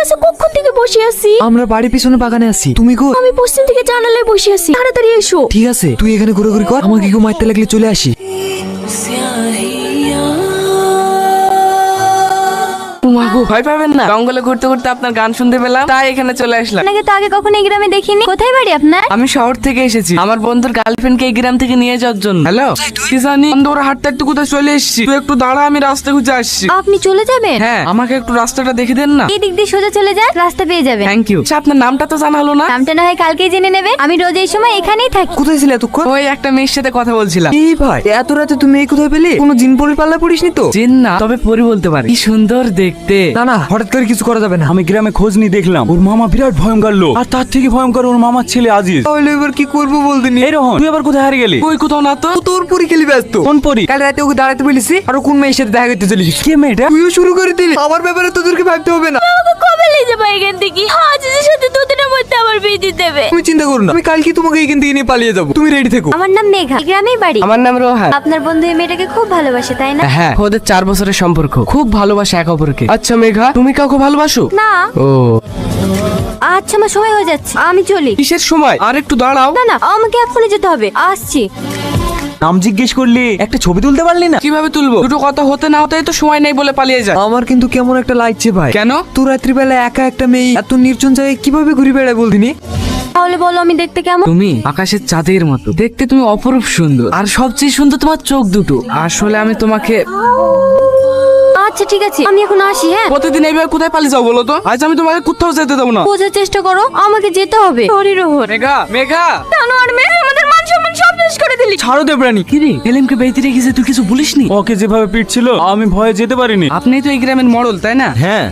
কাছে কখন থেকে বসে আছি। আমরা বাড়ির পিছনে বাগানে আছি, তুমি কো? আমি পশ্চিম থেকে জানালায় বসে আছি, তাড়াতাড়ি এসো। ঠিক আছে, তুই এখানে ঘুরে কর, আমাকে কেউ মারতে লাগলে চলে আসি। ভয় পাবেন না, জঙ্গলে ঘুরতে ঘুরতে আপনার গান শুনতে পেলাম, তাই এখানে চলে আসলাম। আপনাকে তো আগে কখনো এই গ্রামে দেখিনি। কোথায় বাড়ি আপনার? আমি শহর থেকে এসেছি আমার বন্ধুর গার্লফ্রেন্ডকে এই গ্রাম থেকে নিয়ে যাওয়ার জন্য। হ্যালো, কি জানি ওরা হাঁটতে হাঁটতে কোথায় চলে এসেছি। তুই একটু দাঁড়া, আমি রাস্তা খুঁজে আসছি। আপনি চলে যাবেন? হ্যাঁ, আমাকে একটু রাস্তাটা দেখে দেন না। এই দিক দিয়ে সোজা চলে যান, রাস্তা পেয়ে যাবেন। Thank you. আপনার নামটা তো জানা হলো না। নামটা না হয় কালকেই জেনে নেবেন। আমি রোজ এই সময় এখানেই থাকি। কোথায় ছিলে এতক্ষণ? ওই একটা মেয়ের সাথে কথা বলছিলাম। এই ভাই, এত রাতে তুমি এই কোথায় পেলে? কোনো জিন পরি পাল্লা পড়িসনি তো? চিন না, তবে পরি বলতে পারি। কি সুন্দর দেখতে। না না, হঠাৎ করে কিছু করা যাবে না। আমি গ্রামে খোঁজ নিয়ে দেখলাম ওর মামা বিরাট ভয়ঙ্কর লোক, আর তার থেকে ভয়ঙ্কর ওর মামার ছেলে আজিজ। তাহলে এবার কি করবো বলতে নি? এই রোহন, তুই আবার কোথায় হারিয়ে গেলি? ওই কোথাও না তো। তোর পরি খেলি ব্যস্ত। কোন পরি? কাল রাতে ওকে দাঁড়াতে বলেছি, আর ও কোন মেয়ের সাথে দেখা করতে চলে গেছে। কে মেয়েটা? তুইও শুরু করে দিলি। আমার ব্যাপারে তোদেরকে ভাবতে হবে না। আমাকে কবে নিয়ে যাবো এখান থেকে? আজিজের সাথে দুদিনের মধ্যে আমার বিয়ে দিয়ে দেবে। তুমি চিন্তা করো না, আমি কালকে তোমাকে এখান থেকে নিয়ে পালিয়ে যাবো। তুমি রেডি থেকো। আমার নাম মেঘা, এই গ্রামেই বাড়ি। আমার নাম রোহান। আপনার বন্ধু এই মেয়েটাকে খুব ভালোবাসে, তাই না? হ্যাঁ, ওদের 4 বছরের সম্পর্ক, খুব ভালোবাসে এক অপরকে। আচ্ছা মেঘা, তুমি কাউকে ভালোবাসো? না। ও, আচ্ছা, আমার সময় হয়ে যাচ্ছে, আমি চলি। কিসের সময়? আর একটু দাঁড়াও। না না, আমাকে এখনই যেতে হবে, আসছি। নাম জিজ্ঞেস করলি, একটা ছবি তুলতে পারলি না? কিভাবে তুলবো? দুটো কথা হতে না হতেই তো সময় নেই বলে পালিয়ে যায়। আমার কিন্তু কেমন একটা লাগছে ভাই। কেন? তুই রাত্রিবেলা একা একটা মেয়ে এত নির্জন জায়গায় কিভাবে ঘুরে বেড়ায় বলদিনি? তাহলে বলো আমি দেখতে কেমন? তুমি আকাশের চাঁদের মতো দেখতে, তুমি অপরূপ সুন্দর, আর সবচেয়ে সুন্দর তোমার চোখ দুটো। আসলে আমি তোমাকে আচ্ছা ঠিক আছে, আমি এখন আসি। হ্যাঁ, প্রতিদিন এইভাবে কোথায় পালিয়ে যাও বলো তো? আজ আমি তোমাকে কোথাও যেতে দেবো না। বোঝার চেষ্টা করো, আমাকে যেতে হবে। সরি রোহন। মেঘা, মেঘা। তানোয়ার মেয়ে আমাদের মান সম্মান সব শেষ করে দিলি। ছাড়ো দেবরানি। কি রে, এলিমকে বেইতে রেখেছে, তুই কিছু বলিসনি? ওকে যেভাবে পিটছিল আমি ভয়ে যেতে পারিনি। আপনিই তো এই গ্রামের মডেল, তাই না? হ্যাঁ।